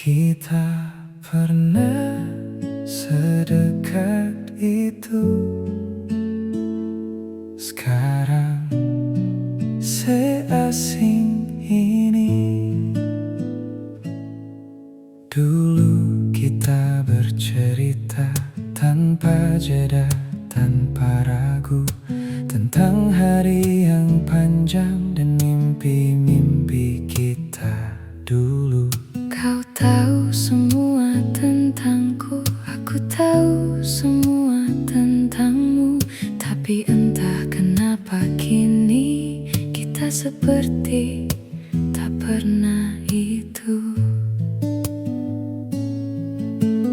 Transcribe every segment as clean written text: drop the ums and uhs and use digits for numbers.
Kita pernah sedekat itu. Sekarang seasing ini. Dulu kita bercerita tanpa jeda, tanpa ragu, tentang hari yang panjang dan mimpi-mimpi kita dulu. Kau tahu semua tentangku, aku tahu semua tentangmu. Tapi entah kenapa kini kita seperti tak pernah itu.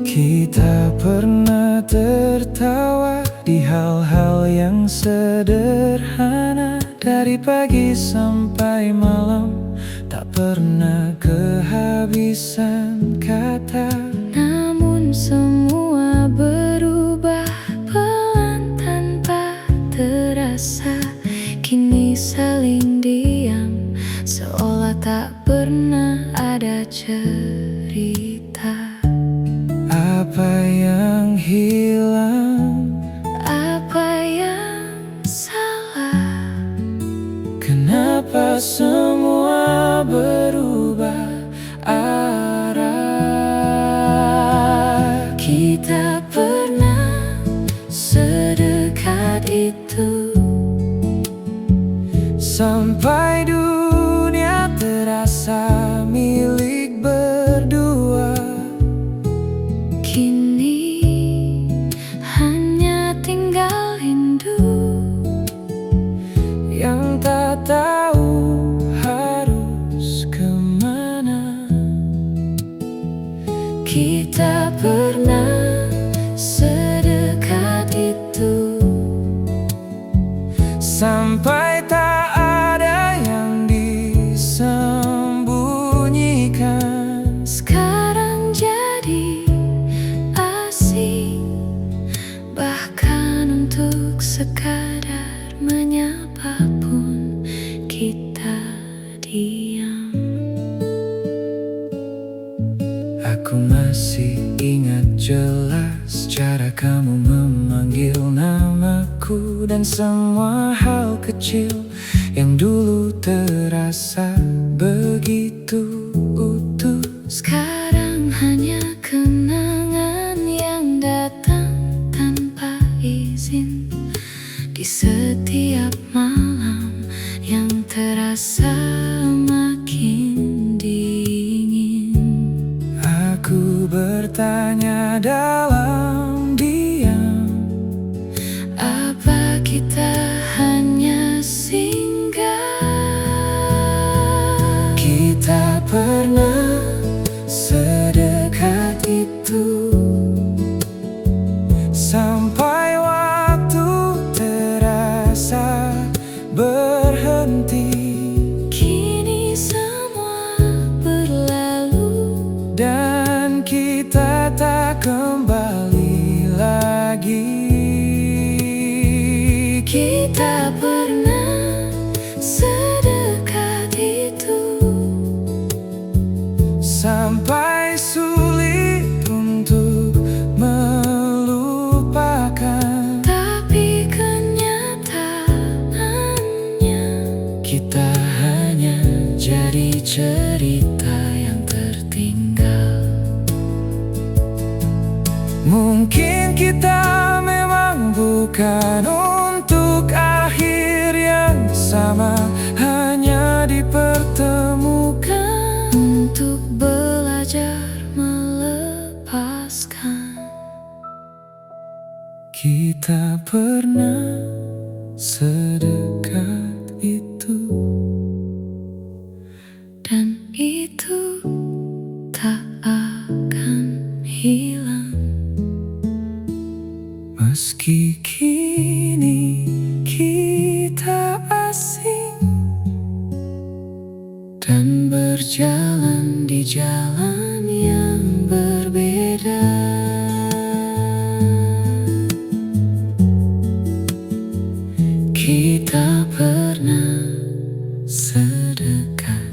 Kita pernah tertawa di hal-hal yang sederhana. Dari pagi sampai malam, tak pernah kehabisan kata. Namun semua berubah pelan tanpa terasa. Kini saling diam, seolah tak pernah ada cerita. Apa yang hilang? Apa yang salah? Kenapa semua berubah arah? Kita pernah sedekat itu, sampai dunia terasa milik berdua. kini hanya tinggal rindu Yang tak tahu harus kemana. Kita pernah sedekat itu, Sampai tak ada yang disembunyikan. sekarang jadi asing. Bahkan untuk sekadar menyapa pun kita diam. Aku masih ingat jelas cara kamu memanggil namaku, dan semua hal kecil yang dulu terasa begitu utuh. Sekarang hanya kenangan yang datang tanpa izin. Di setiap malam yang terasa makin dingin, Aku bertanya dalam diam, apa kita hanya singgah? kita pernah sedekat itu, sampai waktu terasa berhenti. Kini semua berlalu, Dan kita tak kembali lagi. kita pernah sedekat itu, Sampai sulit untuk melupakan. tapi kenyataannya Kita hanya jadi cerita yang tertinggal. Mungkin kita memang bukan untuk akhir yang sama, hanya dipertemukan untuk belajar melepaskan. Kita pernah sedekat itu, Dan itu tak akan hilang. meski kini kita asing Dan berjalan di jalan yang berbeda. Kita pernah sedekat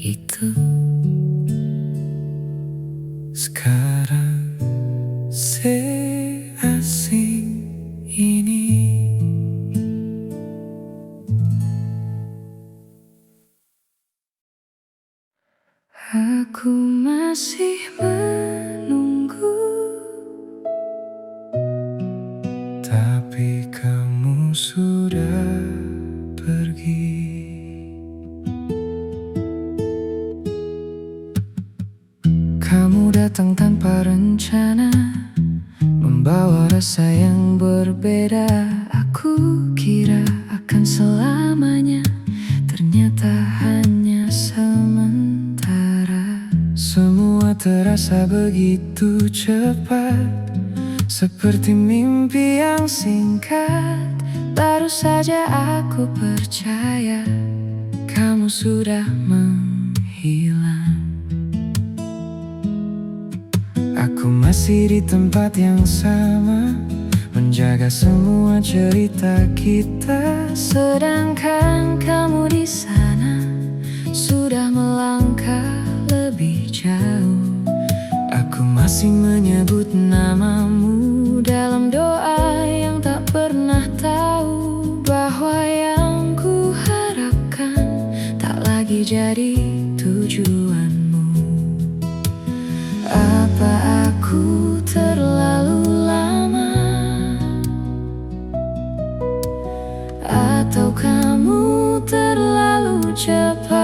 itu. Aku masih menunggu, tapi kamu sudah pergi. Kamu datang tanpa rencana, membawa rasa yang berbeda. Aku kira akan selamanya, ternyata hanya sementara. Semua terasa begitu cepat, seperti mimpi yang singkat. Baru saja aku percaya kamu sudah menghilang. Aku masih di tempat yang sama, menjaga semua cerita kita. Sedangkan kamu di sana sudah melangkah lebih jauh. Aku masih menyebut namamu dalam doa yang tak pernah tahu bahwa yang ku harapkan tak lagi jadi tujuanmu. Apa aku terlalu lama, atau kamu terlalu cepat?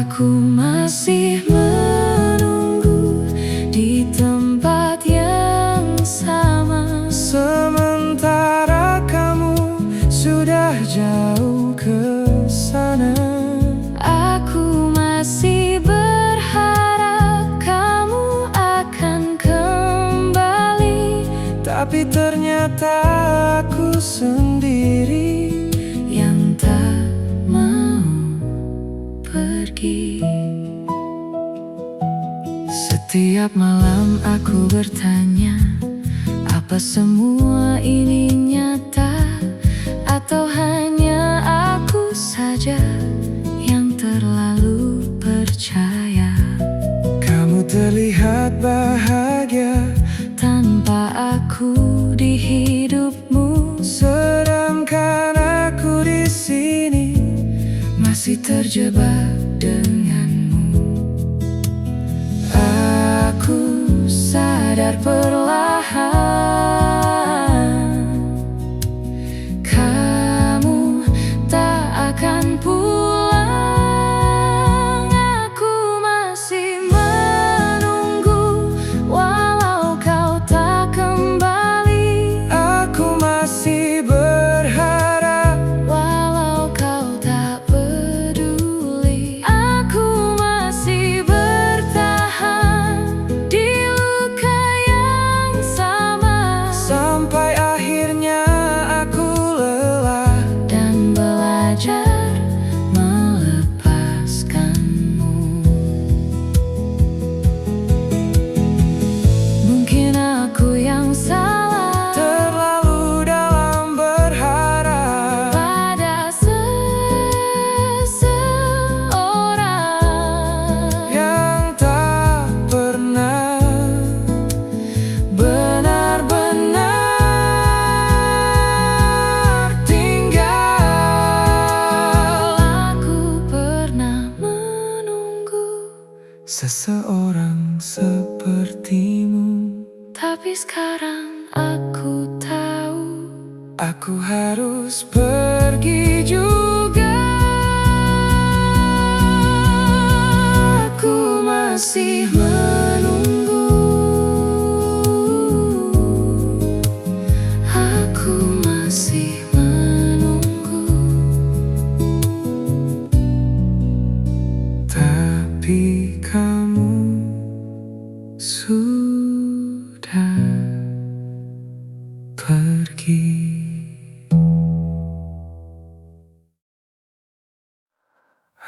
Aku masih menunggu di tempat yang sama, sementara kamu sudah jauh ke sana. Aku masih berharap kamu akan kembali, tapi ternyata aku sendiri yang tak mau pergi. Setiap malam aku bertanya, apa semua ini nyata, atau hanya aku saja yang terlalu percaya? Kamu terlihat bahagia tanpa aku di hidupmu, sedangkan aku di sini masih terjebak denganmu. Aku sadar perlahan kamu tak akan pulang. Aku masih menunggu walau kau tak kembali. Aku masih berharap walau kau tak peduli. Aku masih bertahan di luka yang sama, sampai akhirnya aku lelah dan belajar melepaskanmu. Mungkin aku yang salah, terlalu dalam berharap pada seseorang yang tak pernah benar-benar tinggal. Aku pernah menunggu seseorang sepertimu, tapi sekarang aku tahu aku harus pergi juga. Aku masih menunggu, aku masih menunggu, tapi kamu sudah pergi.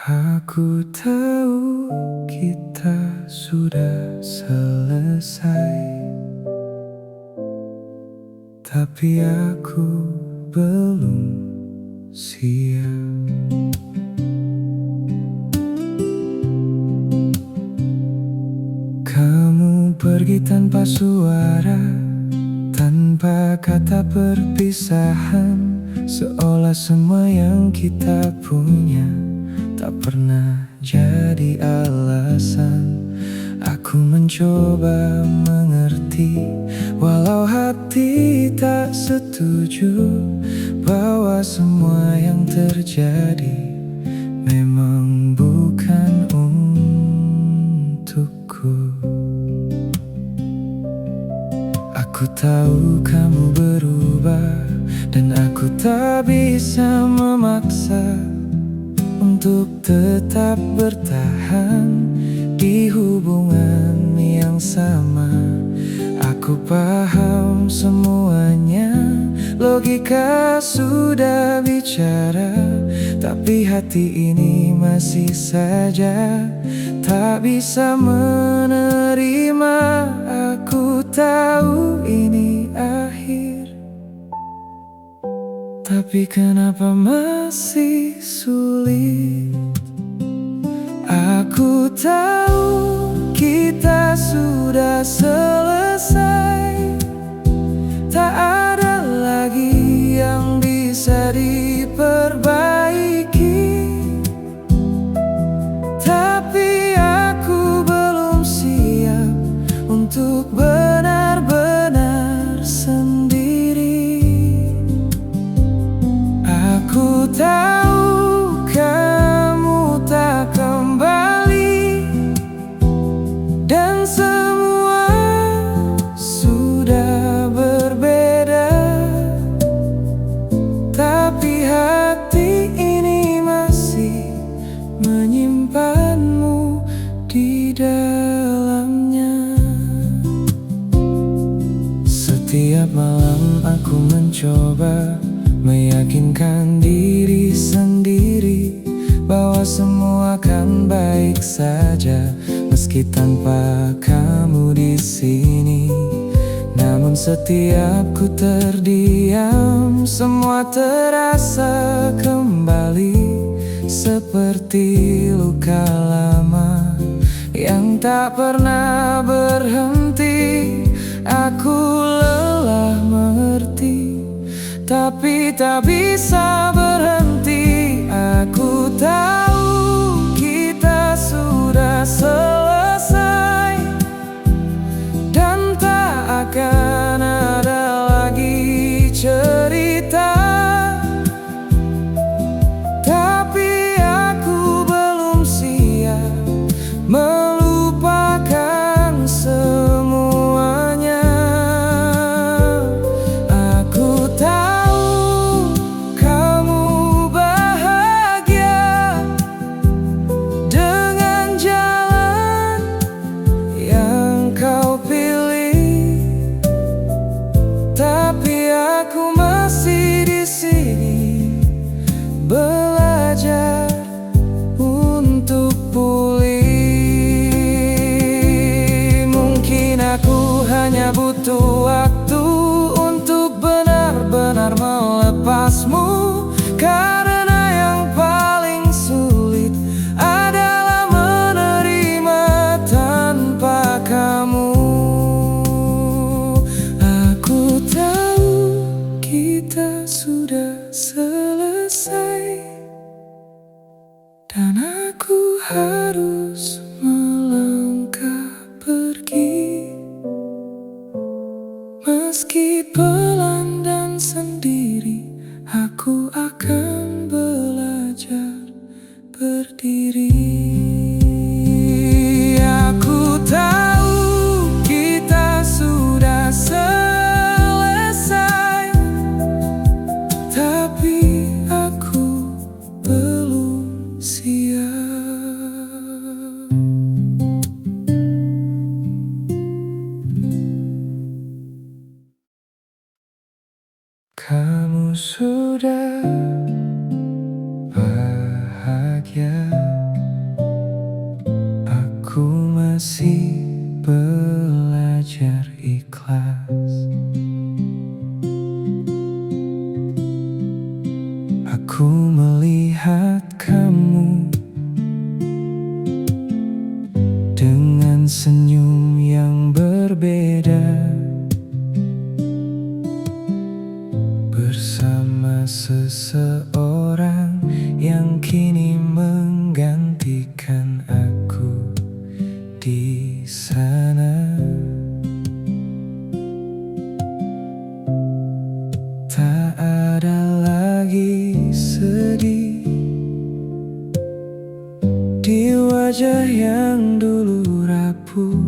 Aku tahu kita sudah selesai, tapi aku belum siap. Kamu pergi tanpa suara, tanpa kata perpisahan, seolah semua yang kita punya tak pernah jadi alasan. Aku mencoba mengerti, walau hati tak setuju, bahwa semua yang terjadi memang bukan untukku. Aku tahu kamu berubah, dan aku tak bisa memaksa untuk tetap bertahan di hubungan yang sama. Aku paham semuanya, logika sudah bicara, tapi hati ini masih saja tak bisa menerima. Aku tahu ini akhir, tapi kenapa masih sulit? Aku tahu kita sudah selesai, tak ada lagi yang bisa diperbaiki. Tapi aku belum siap untuk benar-benar sendiri. Aku tahu kamu tak kembali, dan semua sudah berbeda. Tapi hati ini masih menyimpanmu di dalamnya. Setiap malam aku mencoba meyakinkan diri sendiri bahwa semua akan baik saja meski tanpa kamu di sini. Namun setiap ku terdiam, semua terasa kembali seperti luka lama yang tak pernah berhenti. Aku lelah mengerti, tapi tak bisa berhenti. Aku tahu kita sudah selesai, dan tak akan ada lagi cerita. Tapi aku belum siap melupakan semuanya. Aku tahu kamu bahagia dengan jalan yang kau pilih, tapi aku masih di sini belajar untuk pulih. Mungkin aku hanya butuh waktu untuk benar-benar melepasmu, karena yang paling sulit adalah menerima tanpa kamu. Aku tahu kita sudah selesai, dan aku harus melangkah pergi. Meski pelan dan sendiri, aku akan belajar berdiri. Aku tahu kita sudah selesai, tapi aku belum siap. Kamu sudah bahagia, aku masih belajar ikhlas. Aku melihat kamu dengan senyum yang berbeda, bersama seseorang yang kini menggantikanmu. biarkan aku di sana. Tak ada lagi sedih di wajah yang dulu rapuh.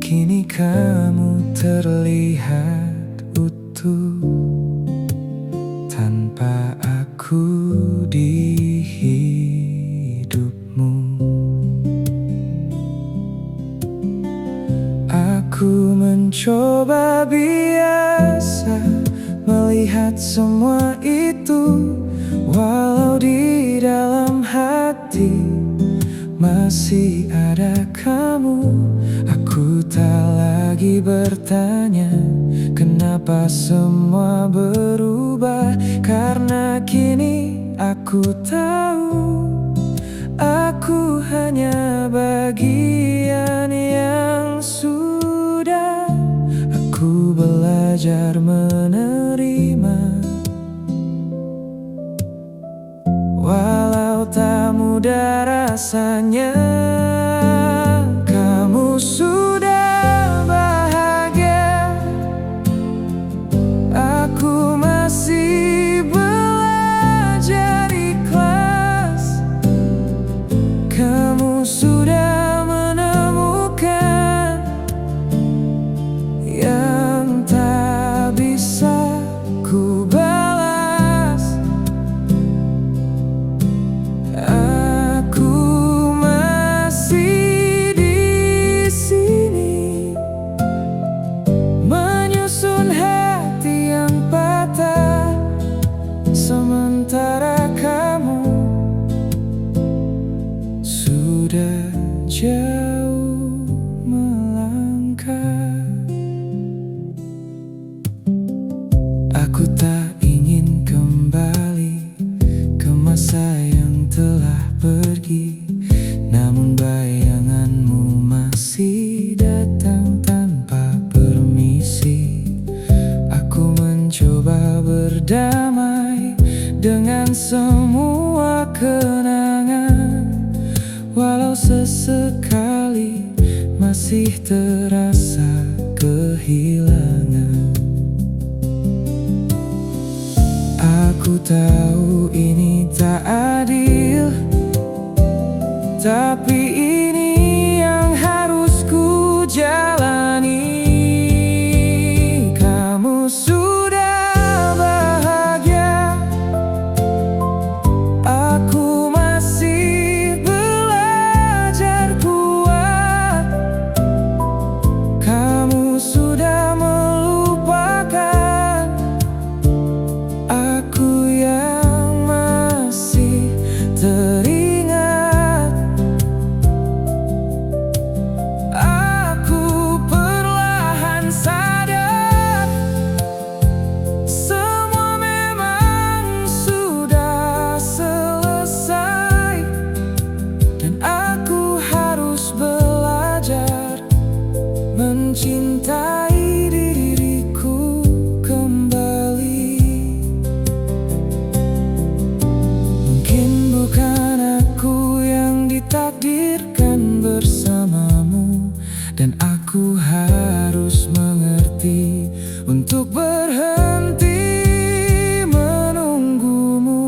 Kini kamu terlihat utuh tanpa aku di hidupmu. Aku mencoba biasa melihat semua itu, walau di dalam hati masih ada kamu. Aku tak lagi bertanya kenapa semua berubah, karena kini aku tahu aku hanya bagian yang sudah. Aku belajar menerima, walau tak mudah rasanya. Kamu sudah bahagia, aku masih belajar ikhlas. Kamu sudah menemukan yang tak bisa ku balas. Aku masih di sini menyusun hati yang patah, sementara kamu sudah jauh melangkah. Aku tak ingin kembali ke masa yang telah pergi, namun bayanganmu masih datang tanpa permisi. Aku mencoba berdamai dengan semua kenangan, walau sesekali masih terasa kehilangan. Aku tahu ini tak adil, tapi ini yang harus ku jalani. Kamu sudah bahagia, aku masih belajar kuat. Kamu sudah melupakan aku yang masih teringat. Aku perlahan sadar semua memang sudah selesai, dan aku harus belajar mencintai diriku kembali. Mungkin bukan aku yang ditakdirkan bersamamu, dan aku harus mengerti untuk berhenti menunggumu.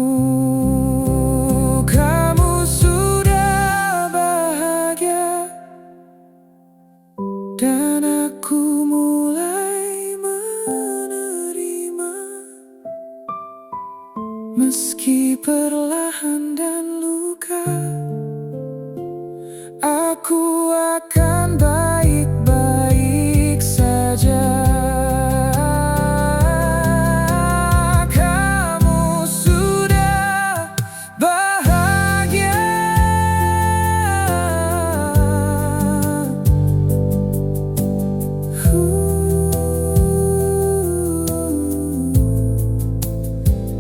Kamu sudah bahagia, dan aku mulai menerima, meski perlahan dan luka. Aku akan baik-baik saja. Kamu sudah bahagia,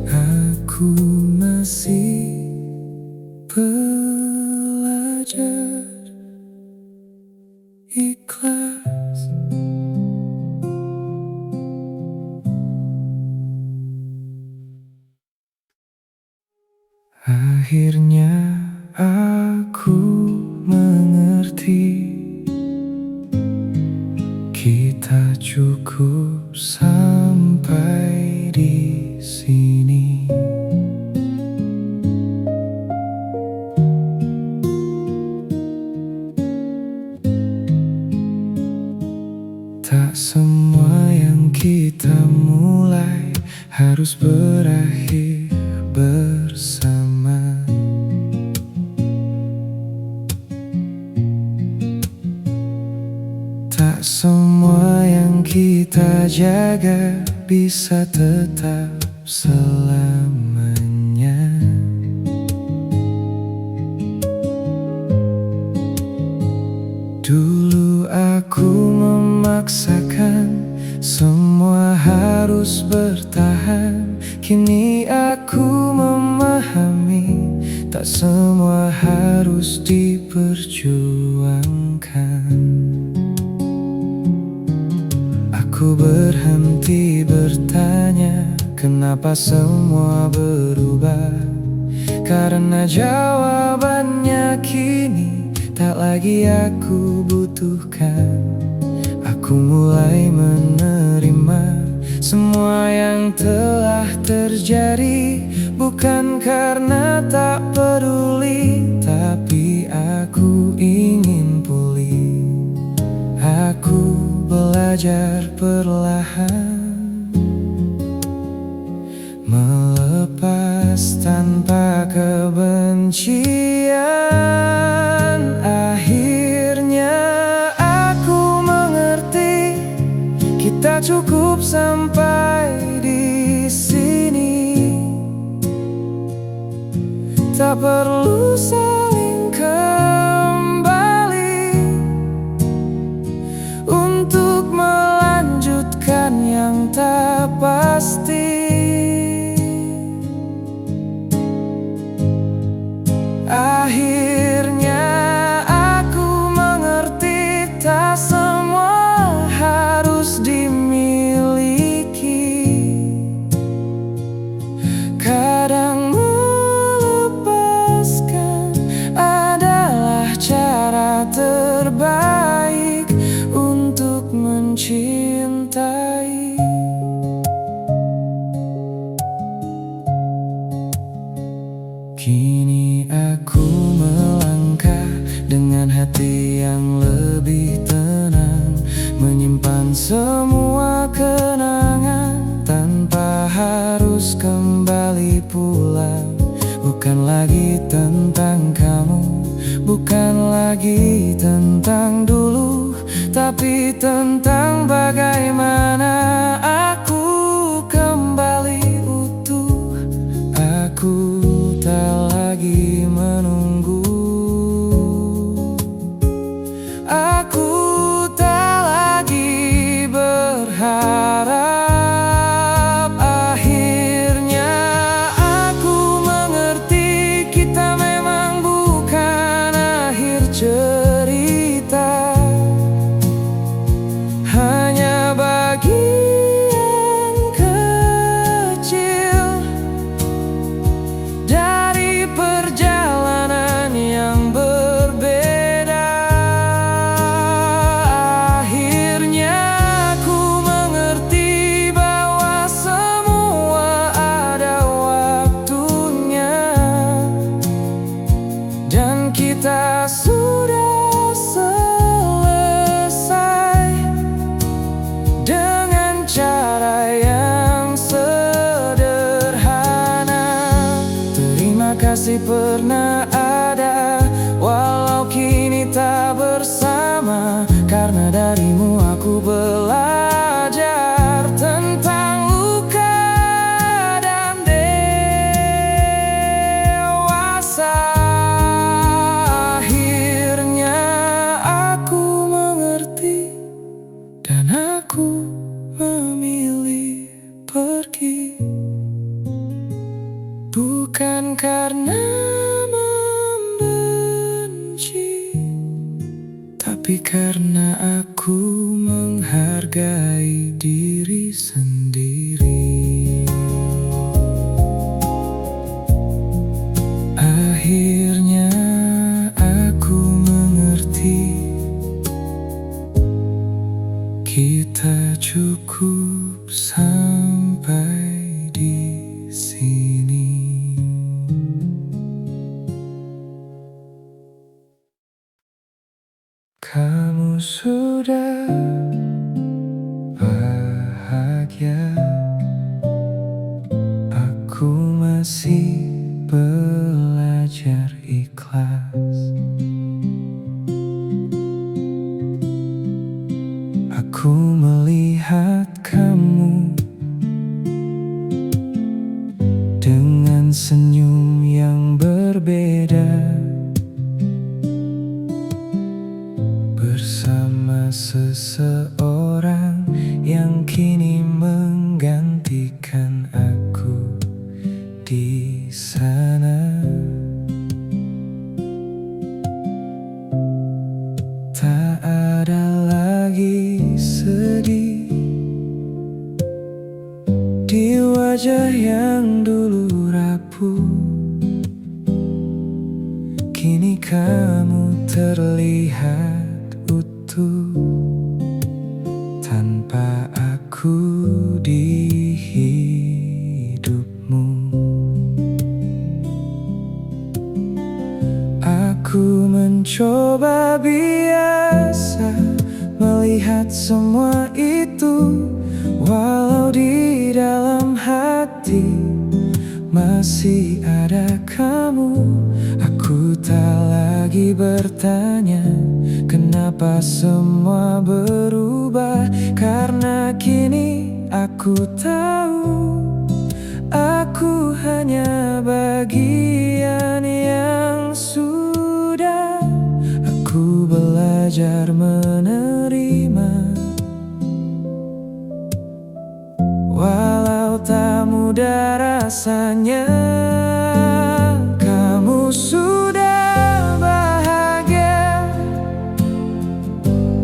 aku masih belajar ikhlas. Akhirnya Tak semua yang kita mulai harus berakhir bersama. Tak semua yang kita jaga bisa tetap selamanya. Dulu aku memaksakan semua harus bertahan. Kini aku memahami tak semua harus diperjuangkan. Aku berhenti bertanya kenapa semua berubah, karena jawabannya kini tak lagi aku butuhkan. Aku mulai menerima semua yang telah terjadi, bukan karena tak peduli, tapi aku ingin pulih. Aku belajar perlahan, melepas tanpa kebencian. Akhirnya aku mengerti, kita cukup sampai di sini. Tak perlu saling kembali untuk melanjutkan yang tak pasti. Akhirnya aku mengerti tak semua harus dimiliki. Kadang melepaskan adalah cara terbaik untuk mencintai. Kini aku melangkah dengan hati yang lebih tenang, menyimpan semua kenangan tanpa harus kembali pulang. Bukan lagi tentang kamu, bukan lagi tentang dulu, tapi tentang bagaimana aku kembali utuh. Aku tak lagi menunggu, aku tak lagi berharap. Akhirnya aku mengerti, kita memang bukan akhir cerita, hanya bagian kecil dari perjalanan yang berbeda. Akhirnya aku mengerti bahwa semua ada waktunya, dan kita sudah selesai dengan cara yang sederhana. Terima kasih pernah ada, walau kini tak bersama. Karena darimu aku belajar tentang luka dan dewasa. Akhirnya aku mengerti, dan aku memilih pergi. Bukan karena membenci, tapi karena aku menghargai diri sendiri. Akhirnya aku mengerti, kita cukup sampai di sini. Kamu sudah Karena seseorang yang kini menggantikan aku di sana. Tak ada lagi sedih di wajah yang dulu rapuh. Kini kamu terlihat utuh tanpa aku di hidupmu. Aku mencoba biasa melihat semua itu, walau di dalam hati masih ada kamu. Aku tak lagi bertanya kenapa semua berubah, karena kini aku tahu aku hanya bagian yang sudah. Aku belajar menerima, walau tak mudah rasanya. Kamu sudah bahagia,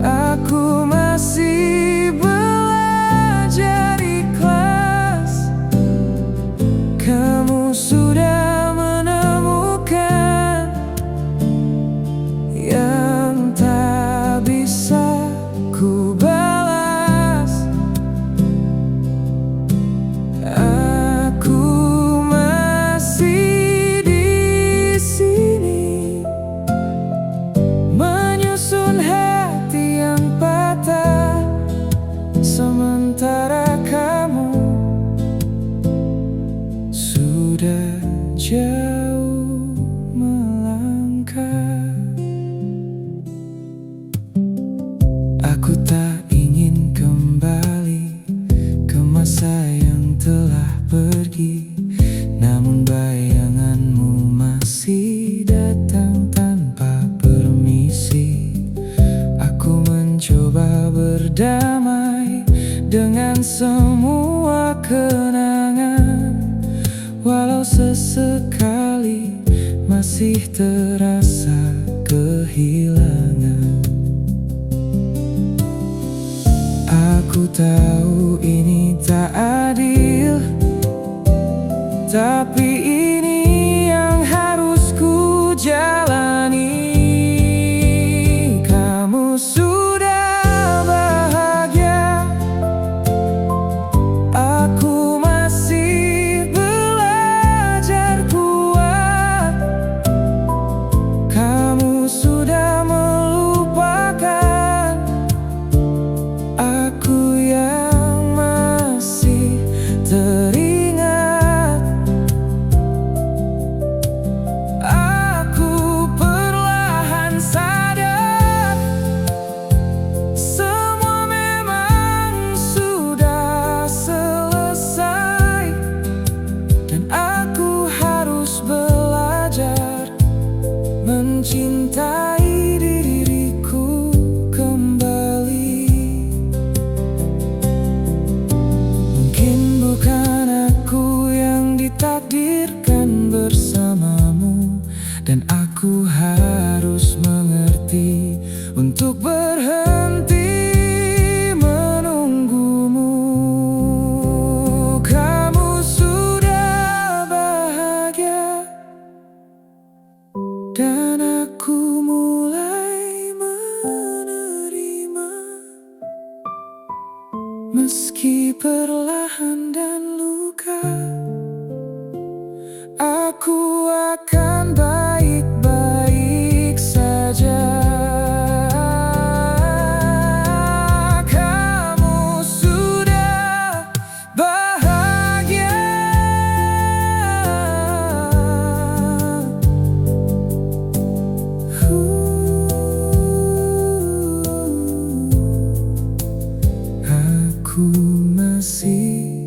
aku masih belajar ikhlas. Kamu sudah menemukan yang tak bisa ku balas. Aku masih di sini menyusun hati yang patah, sementara kamu sudah jauh melangkah. Aku tak ingin kembali ke masa yang telah pergi, namun bayanganmu masih datang tanpa permisi. Aku mencoba berdamai dengan semua kenangan, walau sesekali masih terasa kehilangan. Aku tahu ini tak adil, tapi ini yang harus ku jalani. Kamu sudah bahagia, aku masih belajar kuat. Kamu sudah melupakan aku yang masih teringat. Aku perlahan sadar semua memang sudah selesai, dan aku harus belajar mencintai diriku kembali. Mungkin bukan aku yang ditakdirkan bersamamu, dan aku harus mengerti untuk berhenti menunggumu. Kamu sudah bahagia, dan aku mulai menerima, meski perlahan dan luka. Aku akan baik-baik saja. Kamu sudah bahagia, aku masih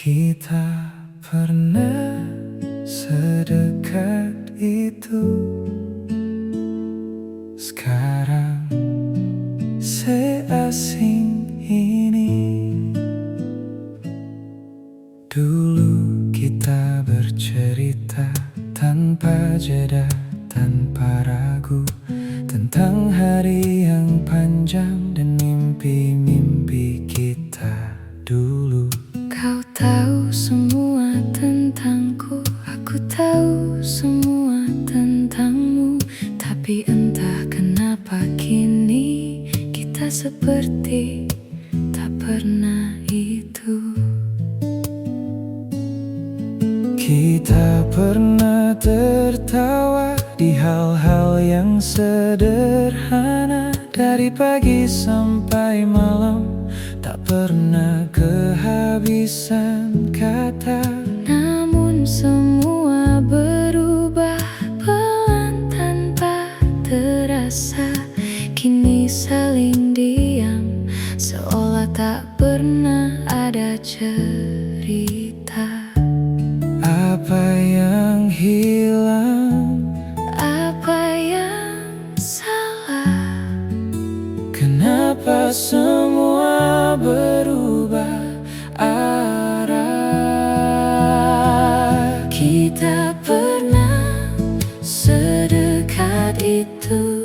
Kita pernah sedekat itu. Sekarang seasing ini. Dulu kita bercerita tanpa jeda, tanpa ragu, tentang hari yang panjang dan mimpi-mimpi kita dulu. Kau tahu semua tentangku, aku tahu semua tentangmu. Tapi entah kenapa kini kita seperti tak pernah itu. Kita pernah tertawa di hal-hal yang sederhana. Dari pagi sampai malam, tak pernah kehabisan kata. Namun semua berubah pelan tanpa terasa. Kini saling diam, seolah tak pernah ada cerita. Apa yang hilang? Apa yang salah? Kenapa semua berubah arah? Kita pernah sedekat itu,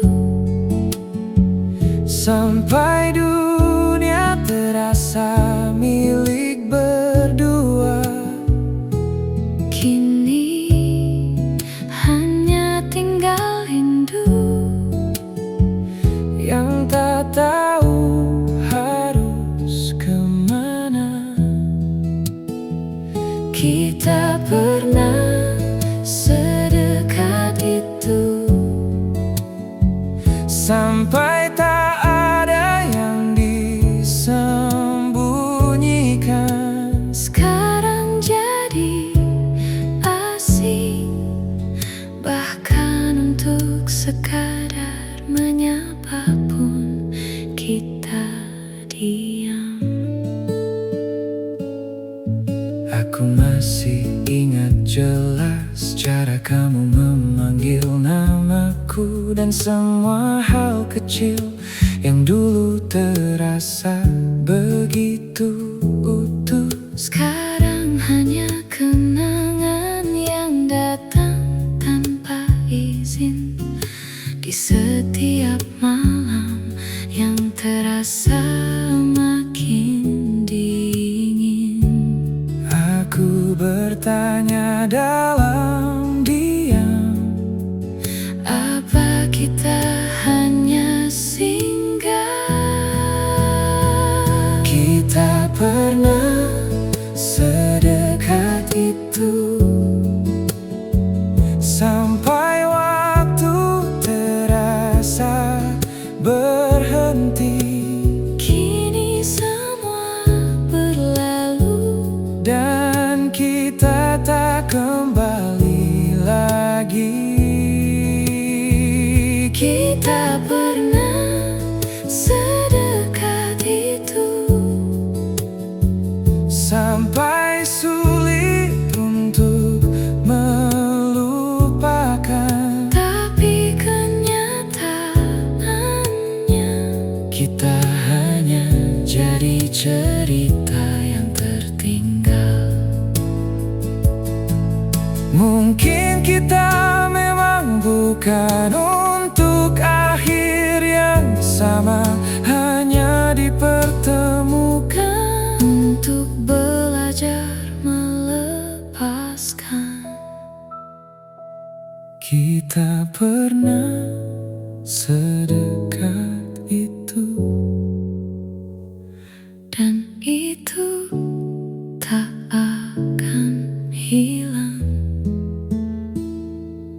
sampai dunia terasa milik berdua. kini hanya tinggal rindu Yang tak tahu harus kemana. Kita pernah sedekat itu, Sampai tak ada yang disembunyikan. sekarang jadi asing. Bahkan untuk sekadar menyapa pun kita diam. Aku masih ingat jelas cara kamu memanggil namaku, dan semua hal kecil yang dulu terasa begitu utuh. Sekarang hanya kenangan yang datang tanpa izin. Di setiap malam yang terasa makin dingin, Aku bertanya dalam diam, apa kita hanya singgah? kita pernah sedekat itu, sampai waktu terasa berhenti. Kini semua berlalu, Dan kita tak kembali lagi. kita pernah sedekat itu, Sampai sulit untuk melupakan. tapi kenyataannya Kita hanya jadi cerita yang tertinggal. Mungkin kita memang bukan untuk akhir yang sama, hanya dipertemukan untuk belajar melepaskan. Kita pernah sedekat itu, Dan itu tak akan hilang.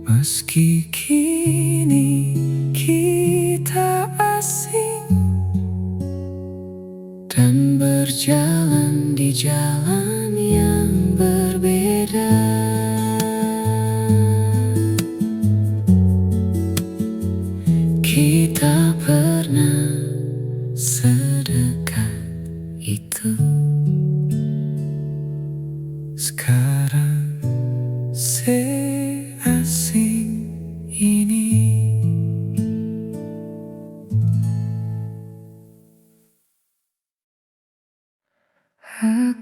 meski kini kita asing Dan berjalan di jalan yang berbeda. Kita pernah sedekat itu.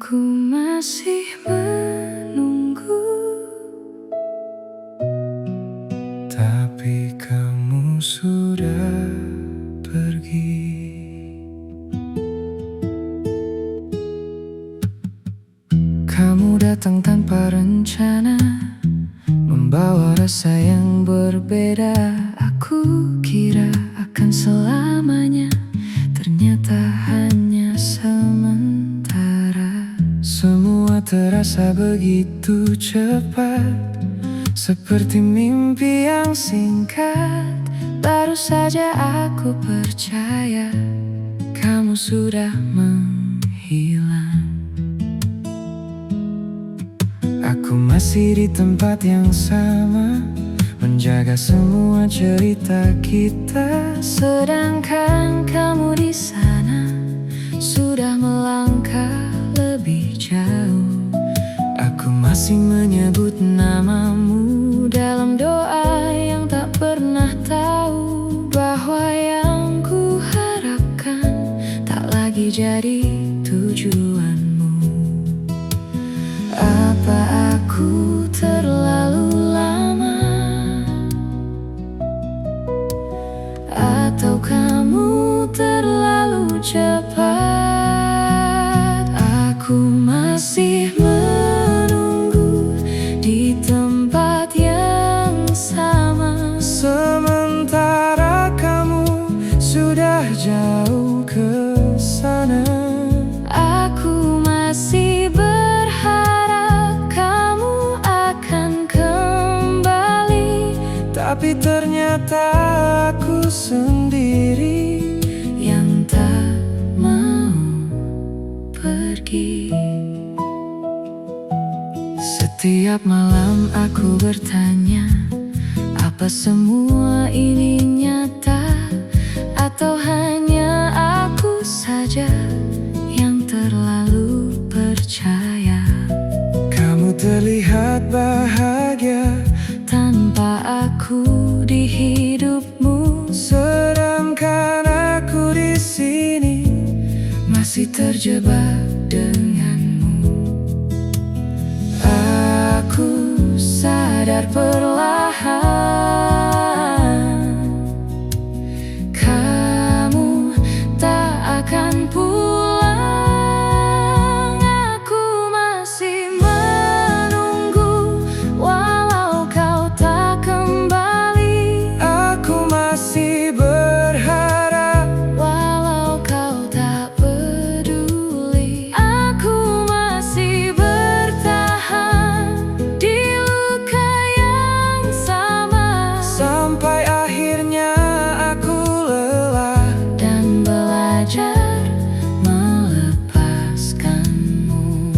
Aku masih menunggu, tapi kamu sudah pergi. Kamu datang tanpa rencana, membawa rasa yang berbeda. Aku kira akan selamanya, ternyata hanya sementara. Semua terasa begitu cepat, seperti mimpi yang singkat. Baru saja aku percaya kamu sudah menghilang. Aku masih di tempat yang sama, menjaga semua cerita kita. Sedangkan kamu di sana sudah melangkah lebih jauh. Aku masih menyebut namamu dalam doa yang tak pernah tahu bahwa yang ku harapkan tak lagi jadi tujuanmu. Apa aku terlalu lama, atau kamu terlalu cepat? Aku masih menunggu di tempat yang sama, sementara kamu sudah jauh ke sana. Aku masih berharap kamu akan kembali, tapi ternyata aku sendiri yang tak mau pergi. Setiap malam aku bertanya, apa semua ini nyata, atau hanya aku saja yang terlalu percaya? Kamu terlihat bahagia tanpa aku di hidupmu, sedangkan aku di sini masih terjebak denganmu. Aku sadar perlahan kamu tak akan pulang. Aku masih menunggu walau kau tak kembali. Aku masih berharap walau kau tak peduli. Aku masih bertahan di luka yang sama, sampai akhirnya aku lelah dan belajar melepaskanmu.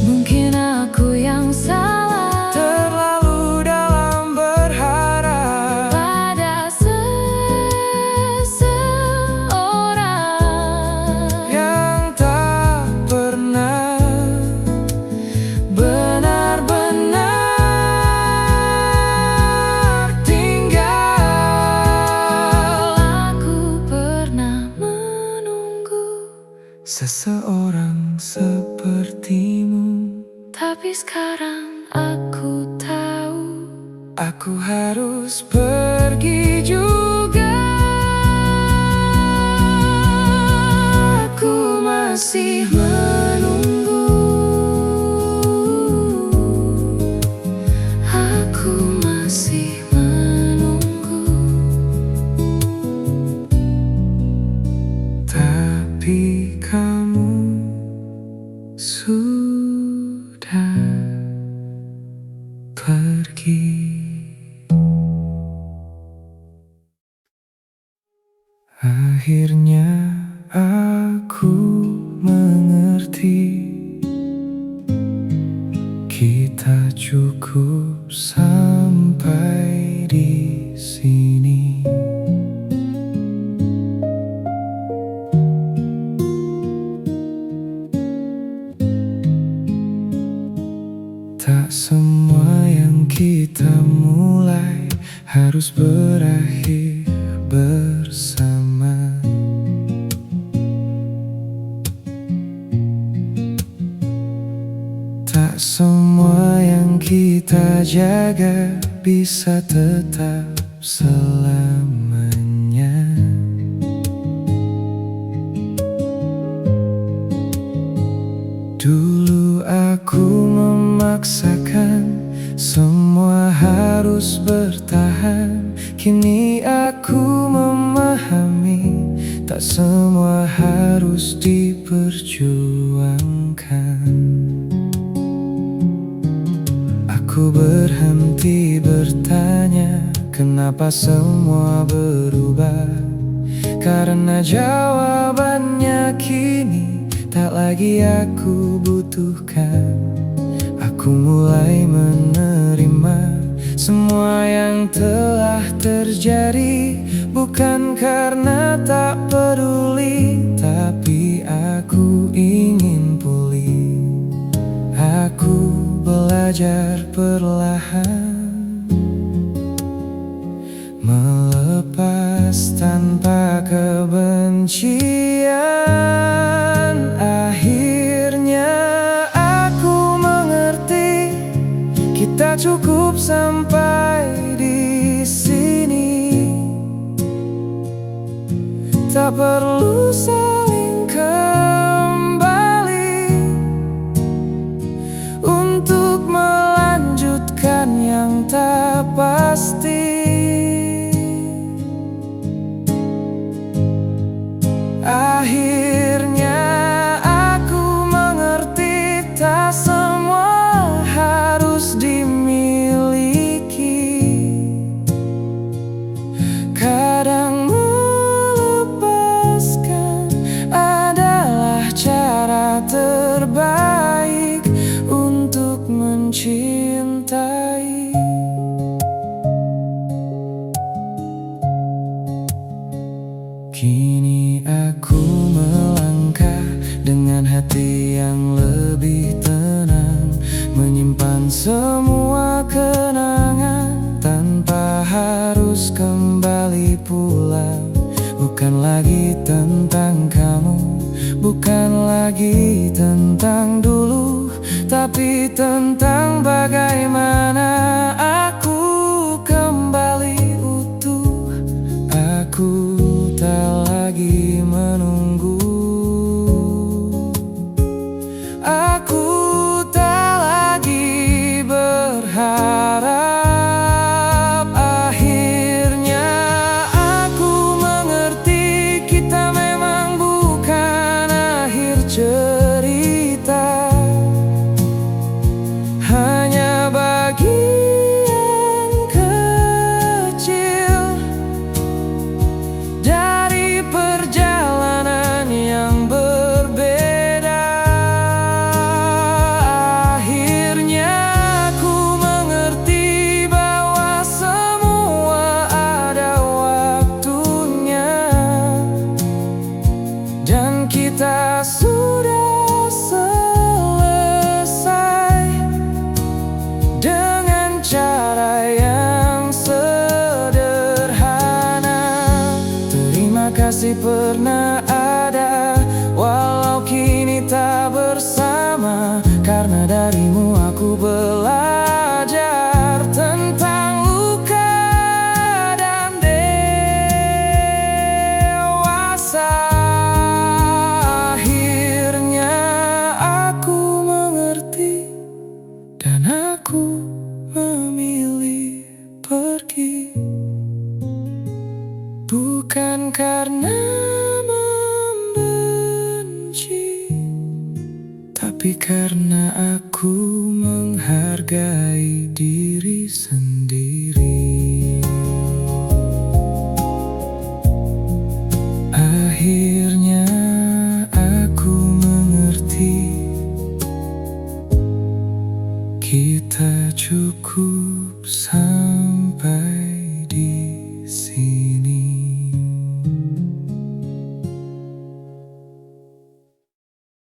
Mungkin aku yang salah, terlalu dalam berharap pada seseorang yang tak pernah benar-benar tinggal. Aku pernah menunggu seseorang sepertimu, tapi sekarang aku tahu aku harus pergi juga. Aku masih menunggu, aku masih menunggu, tapi kamu sudah pergi. Akhirnya aku mengerti, kita cukup sampai di sini. Tak semua yang kita mulai harus berakhir bersama. kita jaga bisa tetap selamanya. Dulu aku memaksakan semua harus bertahan. Kini aku memahami tak semua harus diperjuangkan. Aku berhenti bertanya kenapa semua berubah, karena jawabannya kini tak lagi aku butuhkan. Aku mulai menerima semua yang telah terjadi, bukan karena tak peduli, tapi aku ingin pulih. Aku belajar perlahan, melepas tanpa kebencian. Akhirnya aku mengerti, kita cukup sampai di sini. Tak perlu saling kembali untuk melanjutkan yang tak pasti. Akhirnya aku mengerti tak semua harus dimiliki. Kadang melepaskan adalah cara terbaik untuk mencintai. Kini aku melangkah dengan hati yang lebih tenang, menyimpan semua kenangan tanpa harus kembali pulang. Bukan lagi tentang kamu, bukan lagi tentang dulu, tapi tentang bagaimana aku kembali utuh. Aku tak lagi menunggu, aku tak lagi berharap. Akhirnya aku mengerti, kita memang bukan akhir cerita, hanya bagian kecil dari perjalanan yang berbeda. Akhirnya aku mengerti bahwa semua ada waktunya, dan kita sudah selesai dengan cara yang sederhana. Terima kasih pernah ada, walau kini tak bersama, karena darimu aku belajar